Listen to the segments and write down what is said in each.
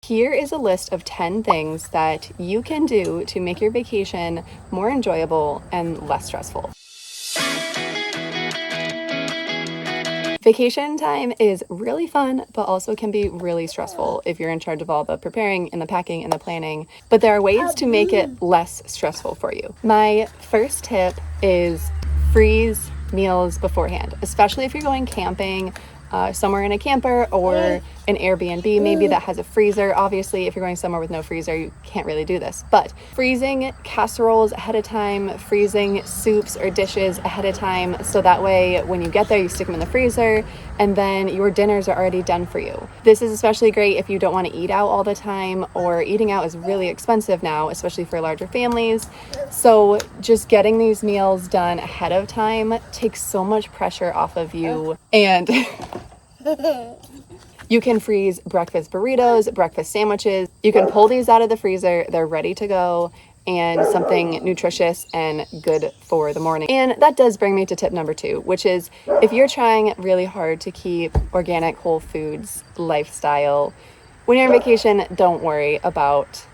Here is a list of 10 things that you can do to make your vacation more enjoyable and less stressful. Vacation time is really fun, but also can be really stressful if you're in charge of all the preparing and the packing and the planning. But there are ways to make it less stressful for you. My first tip is freeze meals beforehand, especially if you're going camping somewhere in a camper or an Airbnb maybe that has a freezer. Obviously, if you're going somewhere with no freezer, you can't really do this. But freezing casseroles ahead of time, freezing soups or dishes ahead of time, so that way when you get there, you stick them in the freezer and then your dinners are already done for you. This is especially great if you don't want to eat out all the time, or eating out is really expensive now, especially for larger families. So just getting these meals done ahead of time takes so much pressure off of you. And you can freeze breakfast burritos, breakfast sandwiches. You can pull these out of the freezer. They're ready to go, and something nutritious and good for the morning. And that does bring me to tip number 2, which is if you're trying really hard to keep organic whole foods lifestyle, when you're on vacation, don't worry about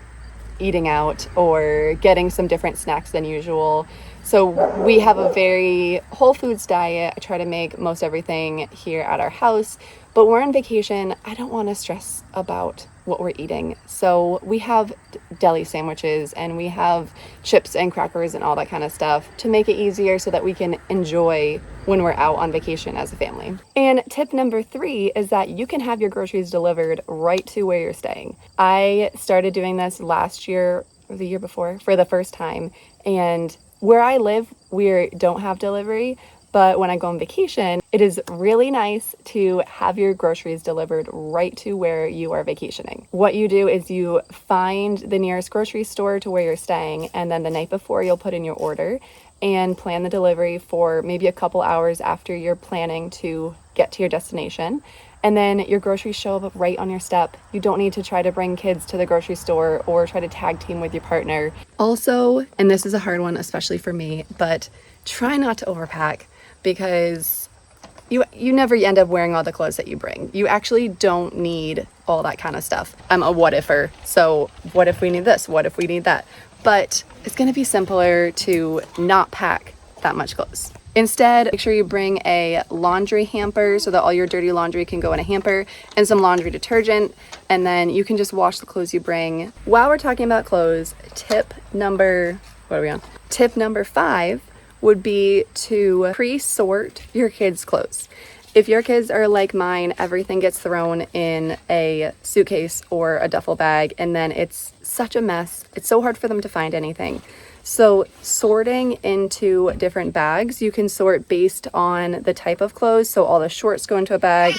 eating out or getting some different snacks than usual. So we have a very whole foods diet. I try to make most everything here at our house, but we're on vacation. I don't want to stress about what we're eating. So we have deli sandwiches and we have chips and crackers and all that kind of stuff to make it easier so that we can enjoy when we're out on vacation as a family. And tip number 3 is that you can have your groceries delivered right to where you're staying. I started doing this last year or the year before for the first time, and where I live, we don't have delivery, but when I go on vacation, it is really nice to have your groceries delivered right to where you are vacationing. What you do is you find the nearest grocery store to where you're staying, and then the night before you'll put in your order and plan the delivery for maybe a couple hours after you're planning to get to your destination. And then your groceries show up right on your step. You don't need to try to bring kids to the grocery store or try to tag team with your partner. Also, and this is a hard one, especially for me, but try not to overpack, because you never end up wearing all the clothes that you bring. You actually don't need all that kind of stuff. I'm a what-ifer, so what if we need this? What if we need that? But it's gonna be simpler to not pack that much clothes. Instead, make sure you bring a laundry hamper so that all your dirty laundry can go in a hamper, and some laundry detergent, and then you can just wash the clothes you bring. While we're talking about clothes, tip number 5 would be to pre-sort your kids' clothes. If your kids are like mine, everything gets thrown in a suitcase or a duffel bag, and then it's such a mess. It's so hard for them to find anything. So sorting into different bags, you can sort based on the type of clothes. So all the shorts go into a bag,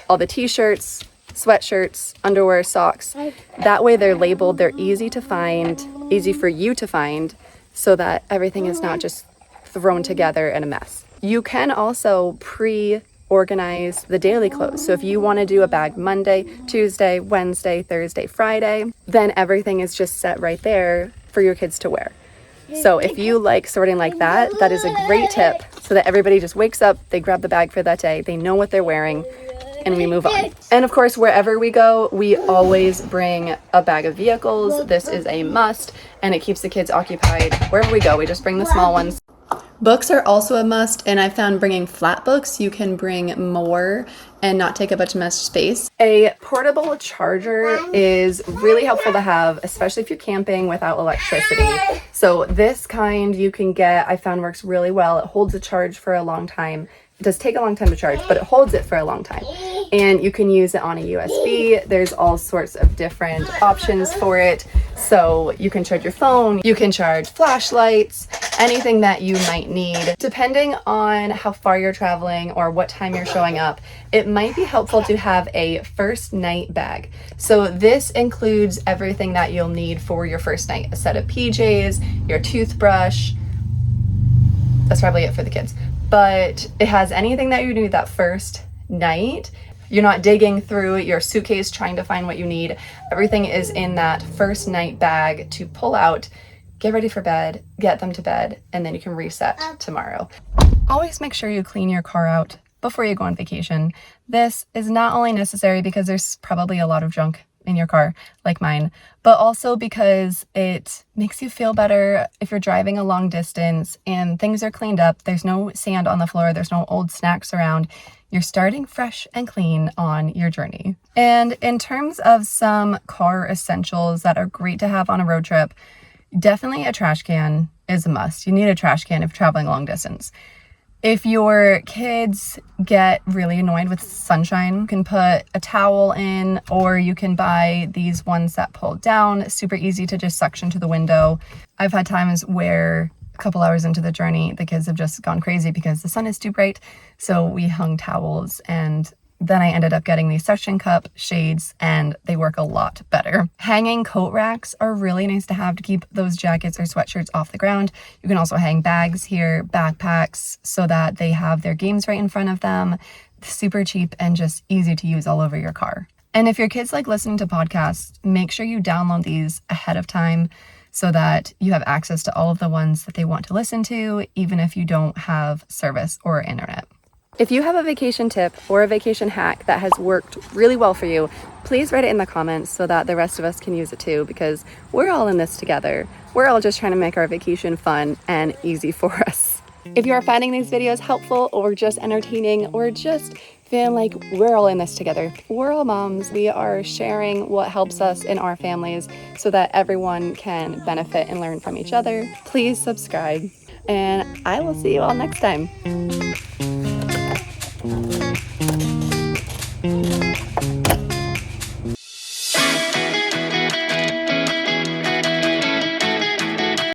all the t-shirts, sweatshirts, underwear, socks. That way they're labeled, they're easy to find, easy for you to find, so that everything is not just thrown together in a mess. You can also organize the daily clothes. So if you want to do a bag Monday, Tuesday, Wednesday, Thursday, Friday, then everything is just set right there for your kids to wear. So if you like sorting like that, that is a great tip, so that everybody just wakes up, they grab the bag for that day, they know what they're wearing, and we move on. And of course, wherever we go, we always bring a bag of vehicles. This is a must, and it keeps the kids occupied. Wherever we go, we just bring the small ones. Books are also a must, and I found bringing flat books, you can bring more and not take up as much space. A portable charger is really helpful to have, especially if you're camping without electricity. So this kind you can get, I found works really well. It holds a charge for a long time. It does take a long time to charge, but it holds it for a long time. And you can use it on a USB. There's all sorts of different options for it. So you can charge your phone, you can charge flashlights, anything that you might need. Depending on how far you're traveling or what time you're showing up, it might be helpful to have a first night bag. So this includes everything that you'll need for your first night. A set of PJs, your toothbrush. That's probably it for the kids. But it has anything that you need that first night. You're not digging through your suitcase trying to find what you need. Everything is in that first night bag to pull out, get ready for bed, get them to bed, and then you can reset tomorrow. Always make sure you clean your car out before you go on vacation. This is not only necessary because there's probably a lot of junk in your car like mine, but also because it makes you feel better if you're driving a long distance and things are cleaned up. There's no sand on the floor, there's no old snacks around. You're starting fresh and clean on your journey. And in terms of some car essentials that are great to have on a road trip, definitely a trash can is a must. You need a trash can if traveling long distance. If your kids get really annoyed with sunshine, you can put a towel in, or you can buy these ones that pull down. Super easy to just suction to the window. I've had times where a couple hours into the journey, the kids have just gone crazy because the sun is too bright. So we hung towels, and then I ended up getting these suction cup shades, and they work a lot better. Hanging coat racks are really nice to have to keep those jackets or sweatshirts off the ground. You can also hang bags here, backpacks, so that they have their games right in front of them. Super cheap and just easy to use all over your car. And if your kids like listening to podcasts, make sure you download these ahead of time so that you have access to all of the ones that they want to listen to, even if you don't have service or internet. If you have a vacation tip or a vacation hack that has worked really well for you, please write it in the comments so that the rest of us can use it too, because we're all in this together. We're all just trying to make our vacation fun and easy for us. If you are finding these videos helpful or just entertaining or just feeling like we're all in this together, we're all moms, we are sharing what helps us in our families so that everyone can benefit and learn from each other, please subscribe, and I will see you all next time.